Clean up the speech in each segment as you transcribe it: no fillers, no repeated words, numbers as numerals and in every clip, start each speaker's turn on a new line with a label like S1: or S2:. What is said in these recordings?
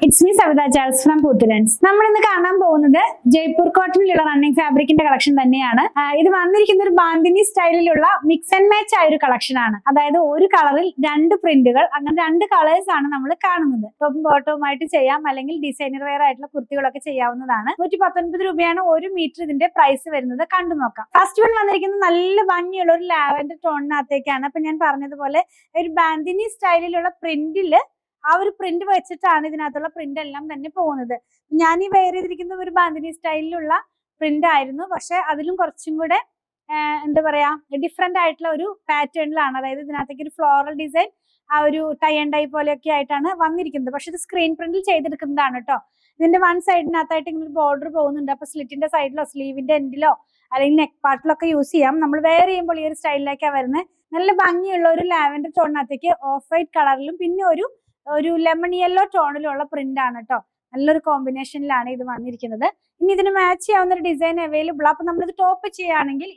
S1: It's me Savitha Charles from പൂത്തുലൻസ്. നമ്മൾ ഇന്ന് കാണാൻ പോകുന്നത് ജയ്പൂർ കോട്ടണിലുള്ള റണ്ണിങ് ഫാബ്രിക്കിന്റെ കളക്ഷൻ തന്നെയാണ്. ഇത് വന്നിരിക്കുന്ന ഒരു ബാന്തിനി സ്റ്റൈലിലുള്ള മിക്സ് ആൻഡ് മാച്ച് ആയ ഒരു കളക്ഷൻ ആണ്. അതായത് ഒരു കളറിൽ രണ്ട് പ്രിന്റുകൾ, അങ്ങനെ രണ്ട് കളേഴ്സ് ആണ് നമ്മൾ കാണുന്നത്. ടോപ്പും ബോട്ടവുമായിട്ട് ചെയ്യാം, അല്ലെങ്കിൽ ഡിസൈനർ വെയർ ആയിട്ടുള്ള കുർത്തികളൊക്കെ ചെയ്യാവുന്നതാണ്. 119 രൂപയാണ് ഒരു മീറ്റർ ഇതിന്റെ പ്രൈസ് വരുന്നത്. കണ്ടു നോക്കാം. ഫസ്റ്റ് വൺ വന്നിരിക്കുന്നത് നല്ല ഭംഗിയുള്ള ഒരു ലാവൻഡർ ടോണിനകത്തേക്കാണ്. അപ്പൊ ഞാൻ പറഞ്ഞതുപോലെ ഒരു ബാന്തിനി സ്റ്റൈലിലുള്ള പ്രിന്റില് ആ ഒരു പ്രിന്റ് വെച്ചിട്ടാണ് ഇതിനകത്തുള്ള പ്രിന്റ് എല്ലാം തന്നെ പോകുന്നത്. ഞാൻ ഈ വെയർ ചെയ്തിരിക്കുന്ന ഒരു ബാന്തിനി സ്റ്റൈലിലുള്ള പ്രിന്റ് ആയിരുന്നു, പക്ഷെ അതിലും കുറച്ചും കൂടെ എന്താ പറയാ ഡിഫറെന്റ് ആയിട്ടുള്ള ഒരു പാറ്റേണിലാണ്. അതായത് ഇതിനകത്തേക്ക് ഒരു ഫ്ലോറൽ ഡിസൈൻ, ആ ഒരു ടൈ ആൻഡ് ഡൈ പോലെയൊക്കെ ആയിട്ടാണ് വന്നിരിക്കുന്നത്. പക്ഷെ ഇത് സ്ക്രീൻ പ്രിന്റിൽ ചെയ്തെടുക്കുന്നതാണ് കേട്ടോ. ഇതിന്റെ വൺ സൈഡിനകത്തായിട്ട് ഇങ്ങനെ ഒരു ബോർഡർ പോകുന്നുണ്ട്. അപ്പൊ സ്ലിറ്റിന്റെ സൈഡിലോ സ്ലീവിന്റെ എൻഡിലോ അല്ലെങ്കിൽ നെക്ക് പാർട്ടിലോ ഒക്കെ യൂസ് ചെയ്യാം. നമ്മൾ വെയർ ചെയ്യുമ്പോൾ ഈ ഒരു സ്റ്റൈലിലേക്കാണ് വരുന്നത്. നല്ല ഭംഗിയുള്ള ഒരു ലാവൻഡർ ടോണിനകത്തേക്ക് ഓഫ് വൈറ്റ് കളറിലും പിന്നെ ഒരു ലെമൺ യെല്ലോ ടോണിലുള്ള പ്രിന്റ് ആണ് കേട്ടോ. നല്ലൊരു കോമ്പിനേഷനിലാണ് ഇത് വന്നിരിക്കുന്നത്. ഇനി ഇതിന് മാച്ച് ചെയ്യാവുന്ന ഒരു ഡിസൈൻ അവൈലബിൾ. അപ്പൊ നമ്മളിത് ടോപ്പ് ചെയ്യുകയാണെങ്കിൽ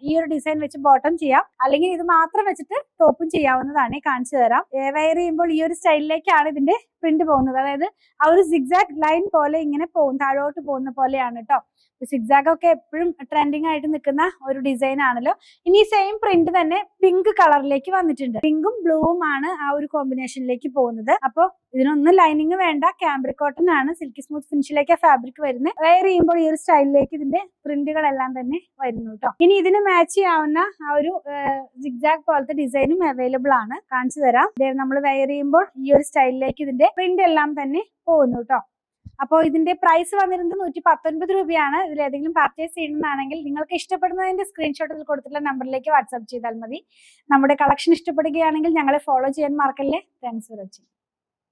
S1: ഈ ഒരു ഡിസൈൻ വെച്ച് ബോട്ടം ചെയ്യാം, അല്ലെങ്കിൽ ഇത് മാത്രം വെച്ചിട്ട് ടോപ്പും ചെയ്യാവുന്നതാണ്. കാണിച്ചു തരാം. വെയർ ചെയ്യുമ്പോൾ ഈ ഒരു സ്റ്റൈലിലേക്കാണ് ഇതിന്റെ പ്രിന്റ് പോകുന്നത്. അതായത് ആ ഒരു സിഗ്സാഗ് ലൈൻ പോലെ ഇങ്ങനെ പോകും, താഴോട്ട് പോകുന്ന പോലെയാണ് കേട്ടോ. സിഗ്സാഗ് ഒക്കെ എപ്പോഴും ട്രെൻഡിങ് ആയിട്ട് നിൽക്കുന്ന ഒരു ഡിസൈൻ ആണല്ലോ. ഇനി സെയിം പ്രിന്റ് തന്നെ പിങ്ക് കളറിലേക്ക് വന്നിട്ടുണ്ട്. പിങ്കും ബ്ലൂവും ആണ് ആ ഒരു കോമ്പിനേഷനിലേക്ക് പോകുന്നത്. അപ്പൊ ഇതിനൊന്നും ലൈനിങ് വേണ്ട, ക്യാമ്പ്രിക് കോട്ടൺ ആണ്. സിൽക്കി സ്മൂത്ത് ഫിനിഷിലേക്ക് ഫാബ്രിക് വരുന്നത്. വെയർ ചെയ്യുമ്പോൾ ഈ ഒരു സ്റ്റൈലിലേക്ക് ഇതിന്റെ പ്രിന്റുകളെല്ലാം തന്നെ വരുന്നു കേട്ടോ. ഇനി ഇതിന് മാച്ച് ചെയ്യാവുന്ന ആ ഒരു സിഗ്സാഗ് പോലത്തെ ഡിസൈനും അവൈലബിൾ ആണ്. കാണിച്ചു തരാം. നമ്മൾ വെയർ ചെയ്യുമ്പോൾ ഈ ഒരു സ്റ്റൈലിലേക്ക് ഇതിന്റെ പ്രിന്റ് എല്ലാം തന്നെ പോകുന്നു കേട്ടോ. അപ്പോൾ ഇതിന്റെ പ്രൈസ് വന്നിരുന്നത് 119 രൂപയാണ്. ഇതിൽ ഏതെങ്കിലും പർച്ചേസ് ചെയ്യണമെന്നാണെങ്കിൽ നിങ്ങൾക്ക് ഇഷ്ടപ്പെടുന്നതിന്റെ സ്ക്രീൻഷോട്ട് ഇതിൽ കൊടുത്തിട്ടുള്ള നമ്പറിലേക്ക് വാട്സ്ആപ്പ് ചെയ്താൽ മതി. നമ്മുടെ കളക്ഷൻ ഇഷ്ടപ്പെടുകയാണെങ്കിൽ ഞങ്ങളെ ഫോളോ ചെയ്യാൻ മറക്കല്ലേ. Thanks for watching.